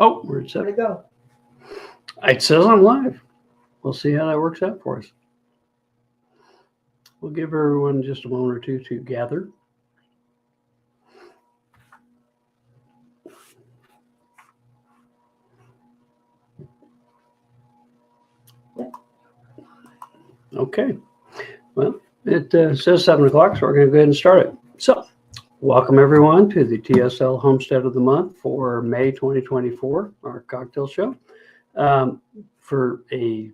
Oh, where'd it Where'd it go? It says I'm live. We'll see how that works out for us. We'll give everyone just a moment or two to gather. Okay. Well, it says 7 o'clock, so we're going to go ahead and start it. So, welcome everyone to the TSL Homestead of the Month for May 2024, our cocktail show. For a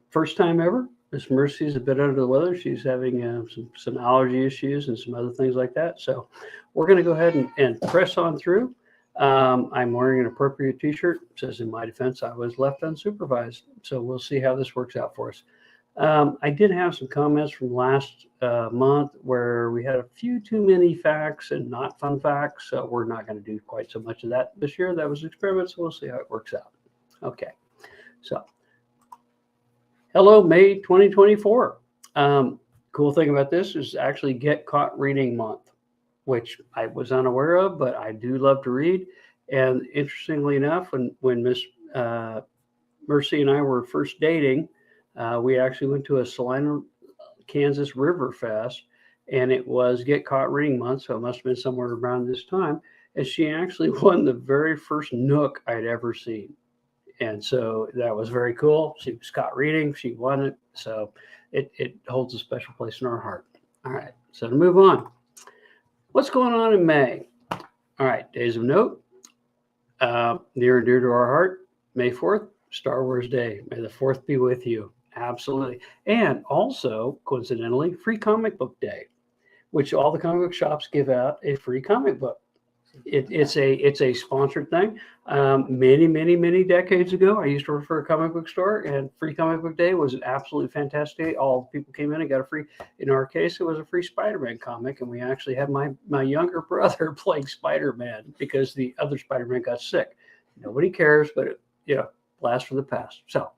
first time ever, Miss Mercy's a bit under the weather. She's having some allergy issues and some other things like that. So we're going to go ahead and press on through. I'm wearing an appropriate t-shirt. It says, in my defense, I was left unsupervised. So we'll see how this works out for us. I did have some comments from last month where we had a few too many facts and not fun facts. So we're not going to do quite so much of that this year. That was an experiment. So we'll see how it works out. Okay. So hello, May 2024. Cool thing about this is actually Get Caught Reading Month, which I was unaware of, but I do love to read. And interestingly enough, when Miss Mercy and I were first dating, we actually went to a Salina, Kansas River Fest, and it was Get Caught Reading Month, so it must have been somewhere around this time. And she actually won the very first Nook I'd ever seen. And so that was very cool. She was caught reading. She won it. So it holds a special place in our heart. All right. So to move on. What's going on in May? All right. Days of note. Near and dear to our heart. May 4th, Star Wars Day. May the 4th be with you. Absolutely. And also, coincidentally, Free Comic Book Day, which all the comic book shops give out a free comic book. It's a sponsored thing. Many decades ago, I used to work for a comic book store, and Free Comic Book Day was an absolutely fantastic day. All the people came in and got a free. In our case, it was a free Spider-Man comic, and we actually had my younger brother playing Spider-Man because the other Spider-Man got sick. Nobody cares, but it, blast for the past. So,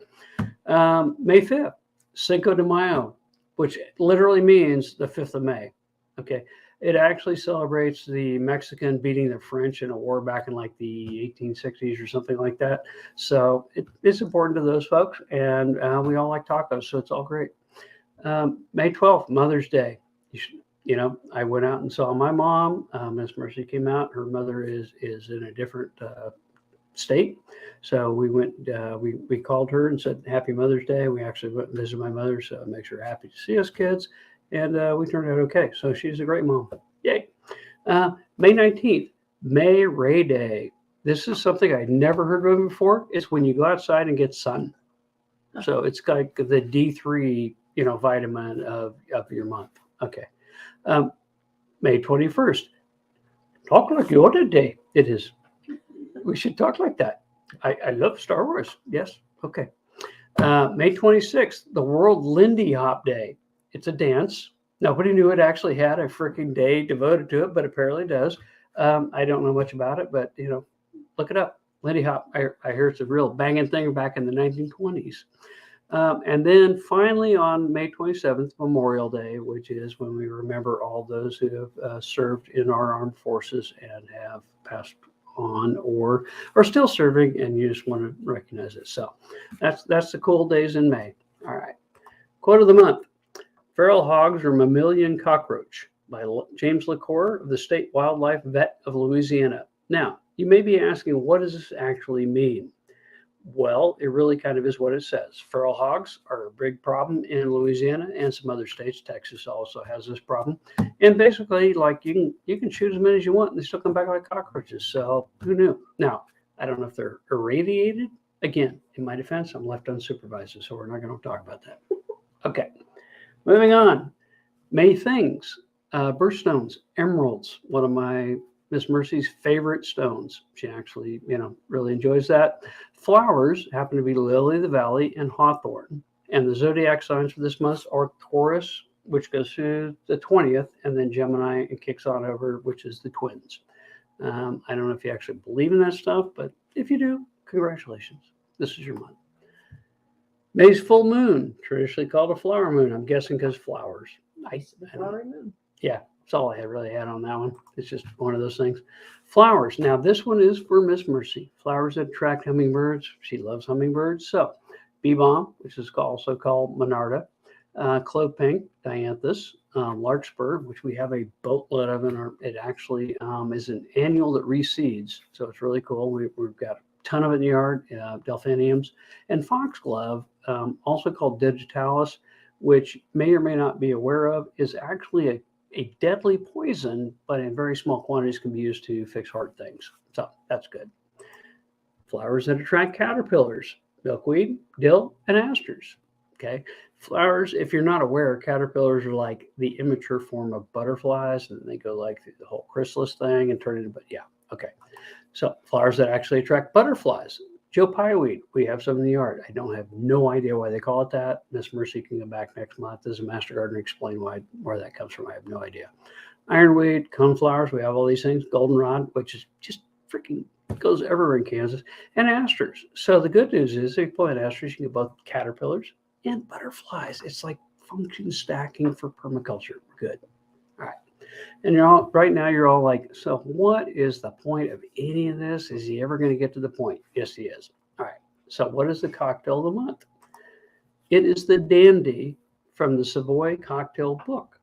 May 5th, Cinco de Mayo, which literally means the 5th of May. Okay. It actually celebrates the Mexican beating the French in a war back in like the 1860s or something like that. So it's important to those folks, and we all like tacos, so it's all great. May 12th, Mother's Day. I went out and saw my mom. Miss Mercy came out. Her mother is in a different state. So we went, we called her and said, Happy Mother's Day. We actually went and visited my mother, so it makes her happy to see us kids. And we turned out okay. So she's a great mom. Yay. May 19th, May Ray Day. This is something I'd never heard of before. It's when you go outside and get sun. So it's like the D3, vitamin of your month. Okay. May 21st, Talk Like Yoda Day. It is. We should talk like that. I love Star Wars. Yes. Okay. May 26th, the World Lindy Hop Day. It's a dance. Nobody knew it actually had a freaking day devoted to it, but apparently it does. I don't know much about it, but look it up. Lindy Hop. I hear it's a real banging thing back in the 1920s. And then finally on May 27th, Memorial Day, which is when we remember all those who have served in our armed forces and have passed on or are still serving, and you just want to recognize it. So that's the cool days in May. All right. Quote of the month. Feral hogs are mammalian cockroach by James LaCour of the State Wildlife Vet of Louisiana. Now, you may be asking, what does this actually mean? Well, it really kind of is what it says. Feral hogs are a big problem in Louisiana and some other states. Texas also has this problem. And basically, like you can shoot as many as you want and they still come back like cockroaches. So who knew? Now, I don't know if they're irradiated. Again, in my defense, I'm left unsupervised, so we're not going to talk about that. Okay. Moving on, May things, birthstones, emeralds, one of my Miss Mercy's favorite stones. She actually, really enjoys that. Flowers happen to be lily of the valley and hawthorn. And the zodiac signs for this month are Taurus, which goes through the 20th, and then Gemini and kicks on over, which is the twins. I don't know if you actually believe in that stuff, but if you do, congratulations. This is your month. May's full moon, traditionally called a flower moon. I'm guessing because flowers. Flowery moon. Yeah, That's all I really had on that one. It's just one of those things. Flowers. Now, this one is for Miss Mercy. Flowers that attract hummingbirds. She loves hummingbirds. So, bee balm, which is also called Monarda, clove pink, dianthus, larkspur, which we have a boatload of in our. It actually is an annual that reseeds, so it's really cool. We've got a ton of it in the yard. Delphiniums and foxglove, also called digitalis, which may or may not be aware of, is actually a deadly poison, but in very small quantities can be used to fix heart things. So that's good. Flowers that attract caterpillars, milkweed, dill, and asters. Okay. Flowers, if you're not aware, caterpillars are like the immature form of butterflies, and they go like the whole chrysalis thing and turn into, but yeah. Okay. So flowers that actually attract butterflies. Joe Pyeweed, we have some in the yard. I don't have no idea why they call it that. Miss Mercy can come back next month as a master gardener, explain where that comes from. I have no idea. Ironweed, coneflowers, we have all these things. Goldenrod, which is just freaking goes everywhere in Kansas, and asters. So the good news is if you plant asters, you can get both caterpillars and butterflies. It's like function stacking for permaculture. Good. All right. And right now you're all like, so what is the point of any of this? Is he ever going to get to the point? Yes, he is. All right. So what is the cocktail of the month? It is the Dandy from the Savoy Cocktail Book.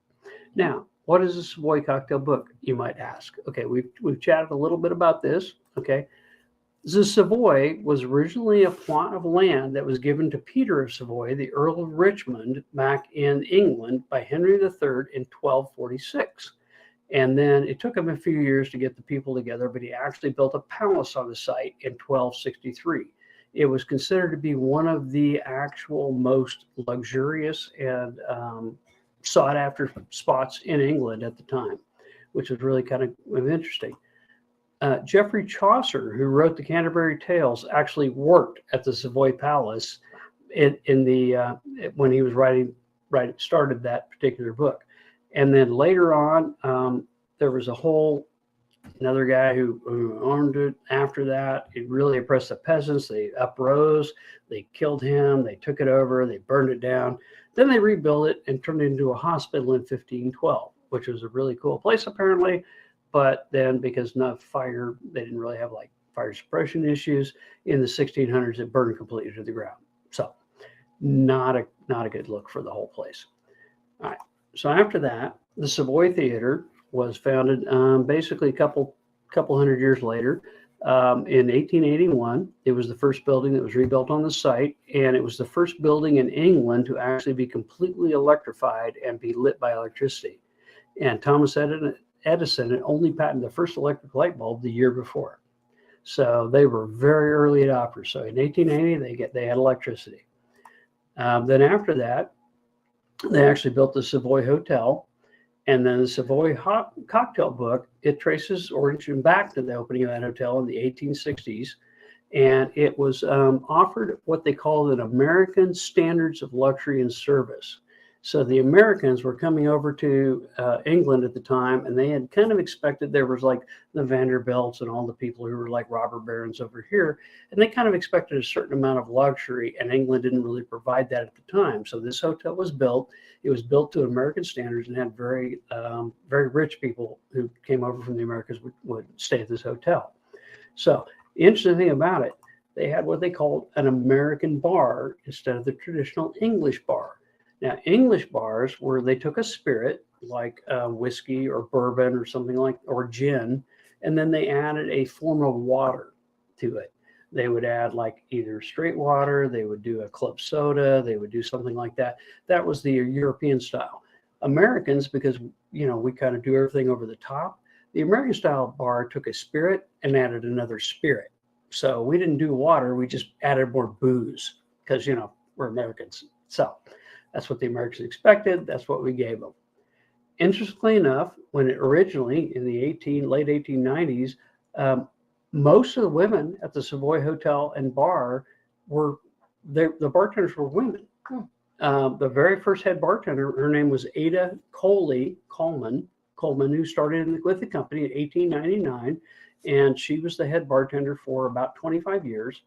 Now, what is a Savoy Cocktail Book, you might ask? Okay, we've chatted a little bit about this. Okay. The Savoy was originally a plot of land that was given to Peter of Savoy, the Earl of Richmond, back in England by Henry III in 1246. And then it took him a few years to get the people together, but he actually built a palace on the site in 1263. It was considered to be one of the actual most luxurious and sought after spots in England at the time, which was really kind of interesting. Geoffrey Chaucer, who wrote the Canterbury Tales, actually worked at the Savoy Palace when he was started that particular book. And then later on, there was another guy who owned it after that. It really oppressed the peasants. They uprose, they killed him, they took it over, they burned it down. Then they rebuilt it and turned it into a hospital in 1512, which was a really cool place apparently. But then because no fire, they didn't really have like fire suppression issues. In the 1600s, it burned completely to the ground. So not a good look for the whole place. All right. So after that, the Savoy Theater was founded basically a couple hundred years later. In 1881, it was the first building that was rebuilt on the site, and it was the first building in England to actually be completely electrified and be lit by electricity. And Thomas Edison had only patented the first electric light bulb the year before. So they were very early adopters. So in 1880, they had electricity. Then after that, they actually built the Savoy Hotel. And then the Savoy Cocktail Book, it traces origin back to the opening of that hotel in the 1860s. And it was offered what they called an American Standards of Luxury and Service. So the Americans were coming over to England at the time, and they had kind of expected there was like the Vanderbilts and all the people who were like robber barons over here, and they kind of expected a certain amount of luxury, and England didn't really provide that at the time. So this hotel was built. It was built to American standards and had very rich people who came over from the Americas would stay at this hotel. So the interesting thing about it, they had what they called an American bar instead of the traditional English bar. Now, English bars where they took a spirit like whiskey or bourbon or something or gin, and then they added a form of water to it. They would add like either straight water, they would do a club soda, they would do something like that. That was the European style. Americans, because we kind of do everything over the top, the American style bar took a spirit and added another spirit. So we didn't do water, we just added more booze because we're Americans. So that's what the Americans expected. That's what we gave them. Interestingly enough, when it originally in the late 1890s, most of the women at the Savoy Hotel and Bar the bartenders were women. The very first head bartender, her name was Ada Coleman, who started with the company in 1899, and she was the head bartender for about 25 years.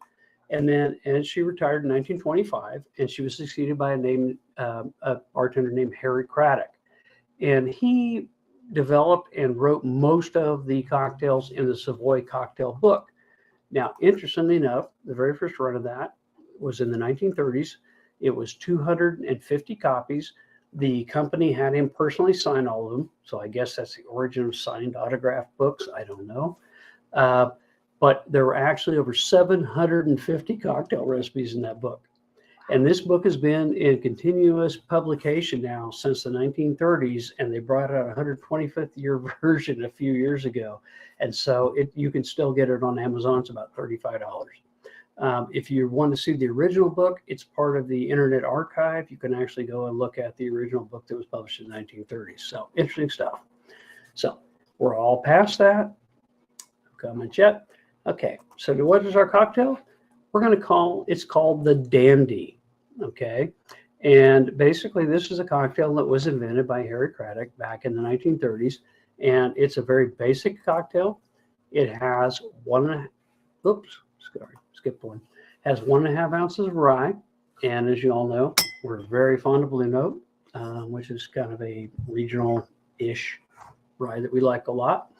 And she retired in 1925, and she was succeeded by a bartender named Harry Craddock. And he developed and wrote most of the cocktails in the Savoy cocktail book. Now, interestingly enough, the very first run of that was in the 1930s. It was 250 copies. The company had him personally sign all of them. So I guess that's the origin of signed autograph books. I don't know. But there were actually over 750 cocktail recipes in that book. And this book has been in continuous publication now since the 1930s, and they brought out a 125th year version a few years ago. And so you can still get it on Amazon. It's about $35. If you want to see the original book, it's part of the Internet Archive. You can actually go and look at the original book that was published in the 1930s. So interesting stuff. So we're all past that. Comment yet? Okay, so what is our cocktail? We're going to it's called the Dandy. Okay, and basically this is a cocktail that was invented by Harry Craddock back in the 1930s, and it's a very basic cocktail. It has skipped one. Has 1.5 ounces of rye, and as you all know, we're very fond of Blue Note, which is kind of a regional-ish rye that we like a lot.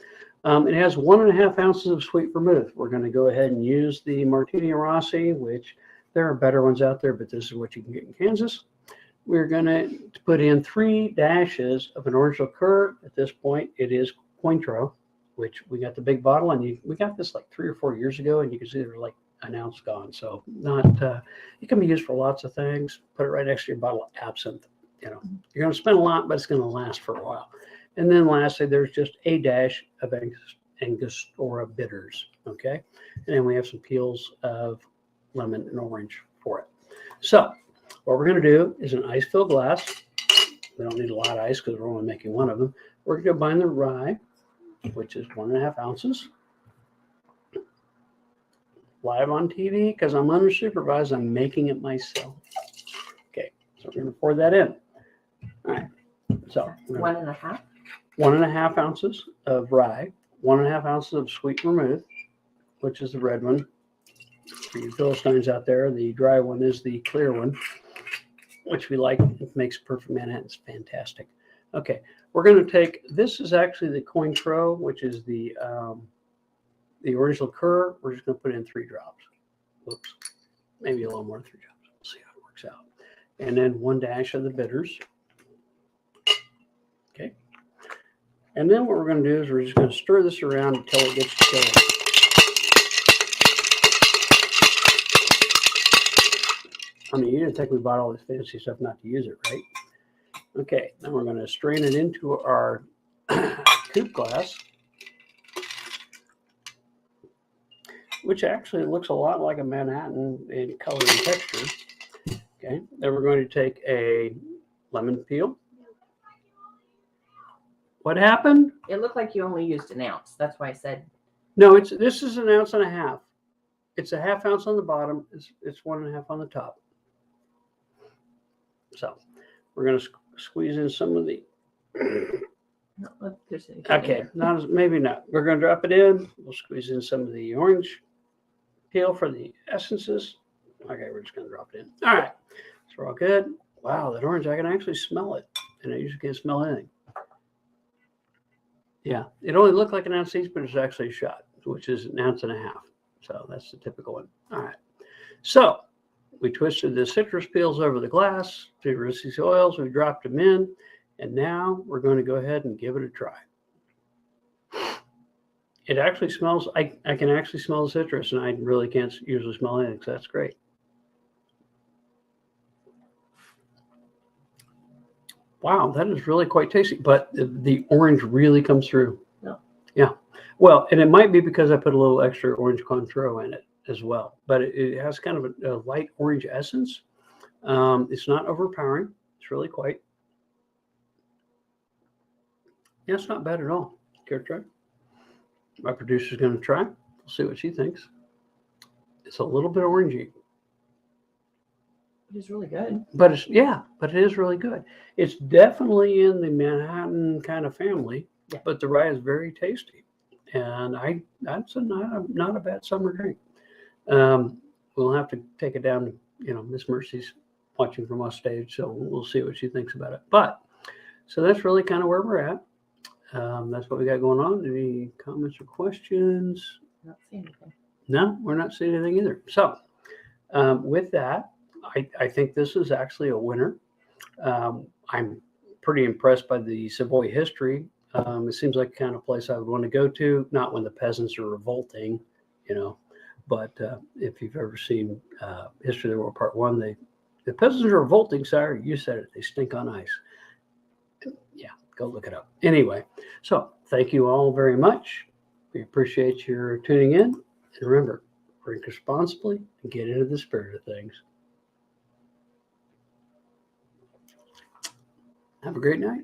It has 1.5 ounces of sweet vermouth. We're going to go ahead and use the Martini Rossi, which there are better ones out there, but this is what you can get in Kansas. We're going to put in 3 dashes of an orange liqueur. At this point, it is Cointreau, which we got the big bottle, and we got this like 3 or 4 years ago, and you can see they're like an ounce gone. So it can be used for lots of things. Put it right next to your bottle of absinthe. You know, you're going to spend a lot, but it's going to last for a while. And then lastly, there's just a dash of Angostura bitters, okay? And then we have some peels of lemon and orange for it. So what we're going to do is an ice-filled glass. We don't need a lot of ice because we're only making one of them. We're going to combine the rye, which is 1.5 ounces. Live on TV, because I'm unsupervised, I'm making it myself. Okay, so we're going to pour that in. All right, so 1.5. 1.5 ounces of rye, 1.5 ounces of sweet vermouth, which is the red one. For you Philistines out there, the dry one is the clear one, which we like. It makes perfect Manhattan. It's fantastic. Okay, we're going to take, this is actually the Cointreau, which is the orange liqueur. We're just going to put in 3 drops. Whoops, maybe a little more than 3 drops. We'll see how it works out. And then 1 dash of the bitters. Okay. And then what we're going to do is we're just going to stir this around until it gets chilled. I mean, you didn't think we bought all this fancy stuff not to use it, right? Okay, then we're going to strain it into our coupe glass, which actually looks a lot like a Manhattan in color and texture. Okay, then we're going to take a lemon peel. What happened? It looked like you only used 1 ounce. That's why I said. No, this is 1.5 ounces. It's 1/2 ounce on the bottom. It's 1.5 on the top. So we're going to squeeze in some of the. Okay, maybe not. We're going to drop it in. We'll squeeze in some of the orange peel for the essences. Okay, we're just going to drop it in. All right, so we're all good. Wow, that orange, I can actually smell it, and I usually can't smell anything. Yeah, it only looked like 1 ounce each, but it's actually a shot, which is 1.5 ounces. So that's the typical one. All right. So we twisted the citrus peels over the glass, 2 rapeseed oils. We dropped them in, and now we're going to go ahead and give it a try. It actually smells. I can actually smell the citrus, and I really can't usually smell anything. So that's great. Wow, that is really quite tasty, but the orange really comes through. Yeah. Well, and it might be because I put a little extra orange Cointreau in it as well, but it has kind of a light orange essence. It's not overpowering. It's really quite. Yeah, it's not bad at all. Care to try? My producer's going to try. We'll see what she thinks. It's a little bit orangey. It is really good. But it is really good. It's definitely in the Manhattan kind of family, but the rye is very tasty. And that's not a bad summer drink. We'll have to take it down. You know, Miss Mercy's watching from off stage, so we'll see what she thinks about it. But so that's really kind of where we're at. That's what we got going on. Any comments or questions? Not seeing anything. No, we're not seeing anything either. So with that, I think this is actually a winner. I'm pretty impressed by the Savoy history. It seems like the kind of place I would want to go to, not when the peasants are revolting, but if you've ever seen History of the World Part 1, the peasants are revolting, sire. You said it. They stink on ice. Yeah, go look it up. Anyway, so thank you all very much. We appreciate your tuning in. And remember, drink responsibly and get into the spirit of things. Have a great night.